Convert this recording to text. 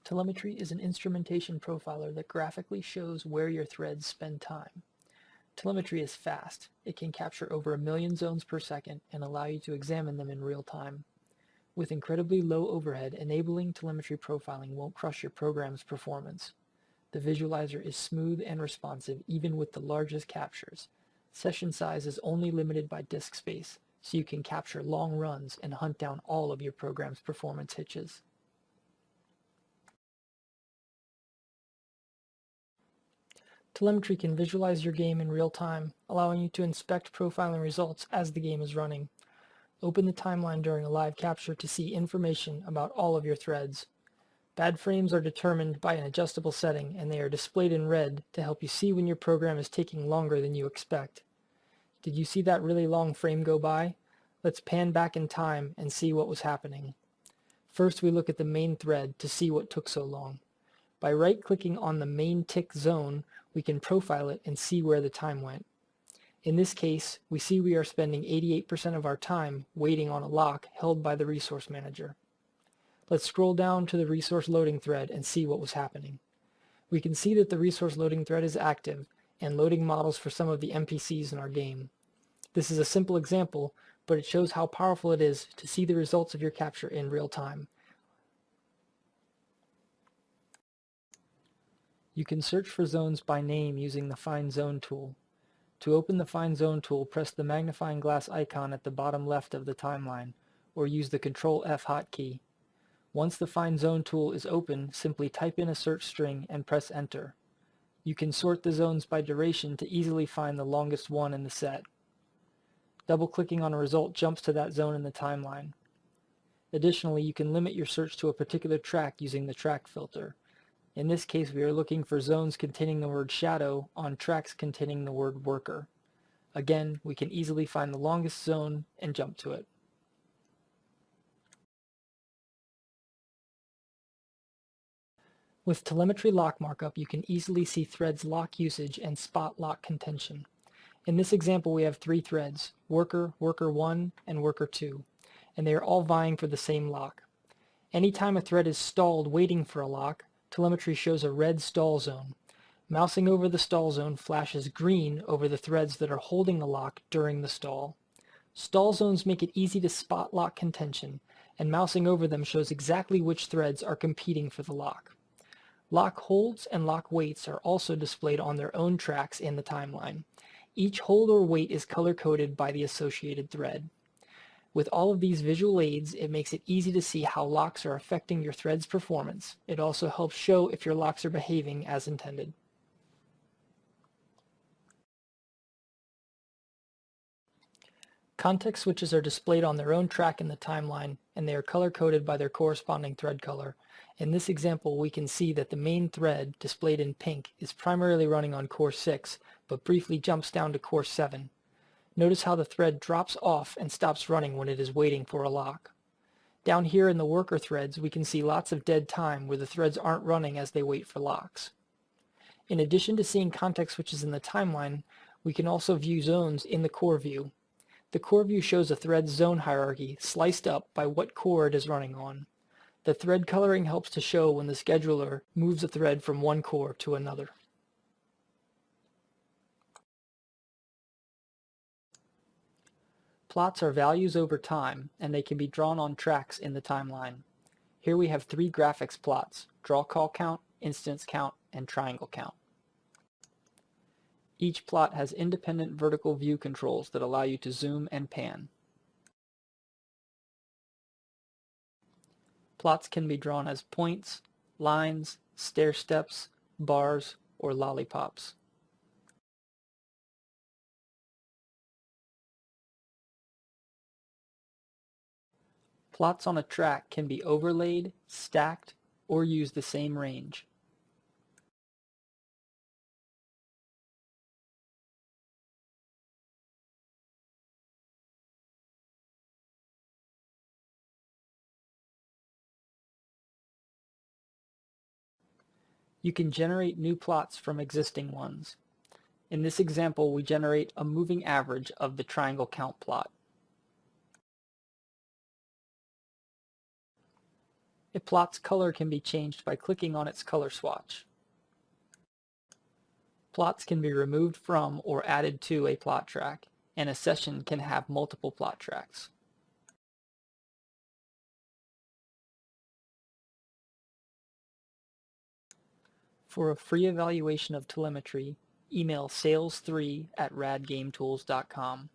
Telemetry is an instrumentation profiler that graphically shows where your threads spend time. Telemetry is fast. It can capture over 1 million zones per second and allow you to examine them in real time. With incredibly low overhead, enabling telemetry profiling won't crush your program's performance. The visualizer is smooth and responsive even with the largest captures. Session size is only limited by disk space, so you can capture long runs and hunt down all of your program's performance hitches. Telemetry can visualize your game in real time, allowing you to inspect profiling results as the game is running. Open the timeline during a live capture to see information about all of your threads. Bad frames are determined by an adjustable setting, and they are displayed in red to help you see when your program is taking longer than you expect. Did you see that really long frame go by? Let's pan back in time and see what was happening. First, we look at the main thread to see what took so long. By right-clicking on the main tick zone, we can profile it and see where the time went. In this case, we see we are spending 88% of our time waiting on a lock held by the resource manager. Let's scroll down to the resource loading thread and see what was happening. We can see that the resource loading thread is active and loading models for some of the NPCs in our game. This is a simple example, but it shows how powerful it is to see the results of your capture in real time. You can search for zones by name using the Find Zone tool. To open the Find Zone tool, press the magnifying glass icon at the bottom left of the timeline, or use the Ctrl+F hotkey. Once the Find Zone tool is open, simply type in a search string and press Enter. You can sort the zones by duration to easily find the longest one in the set. Double-clicking on a result jumps to that zone in the timeline. Additionally, you can limit your search to a particular track using the track filter. In this case, we are looking for zones containing the word shadow on tracks containing the word worker. Again, we can easily find the longest zone and jump to it. With telemetry lock markup, you can easily see threads lock usage and spot lock contention. In this example, we have 3 threads, worker, worker 1, and worker 2, and they are all vying for the same lock. Anytime a thread is stalled waiting for a lock, telemetry shows a red stall zone. Mousing over the stall zone flashes green over the threads that are holding the lock during the stall. Stall zones make it easy to spot lock contention, and mousing over them shows exactly which threads are competing for the lock. Lock holds and lock waits are also displayed on their own tracks in the timeline. Each hold or wait is color-coded by the associated thread. With all of these visual aids, it makes it easy to see how locks are affecting your thread's performance. It also helps show if your locks are behaving as intended. Context switches are displayed on their own track in the timeline, and they are color-coded by their corresponding thread color. In this example, we can see that the main thread, displayed in pink, is primarily running on core 6, but briefly jumps down to core 7. Notice how the thread drops off and stops running when it is waiting for a lock. Down here in the worker threads, we can see lots of dead time where the threads aren't running as they wait for locks. In addition to seeing context switches in the timeline, we can also view zones in the core view. The core view shows a thread's zone hierarchy sliced up by what core it is running on. The thread coloring helps to show when the scheduler moves a thread from one core to another. Plots are values over time, and they can be drawn on tracks in the timeline. Here we have 3 graphics plots: draw call count, instance count, and triangle count. Each plot has independent vertical view controls that allow you to zoom and pan. Plots can be drawn as points, lines, stair steps, bars, or lollipops. Plots on a track can be overlaid, stacked, or use the same range. You can generate new plots from existing ones. In this example, we generate a moving average of the triangle count plot. A plot's color can be changed by clicking on its color swatch. Plots can be removed from or added to a plot track, and a session can have multiple plot tracks. For a free evaluation of telemetry, email sales3@radgametools.com.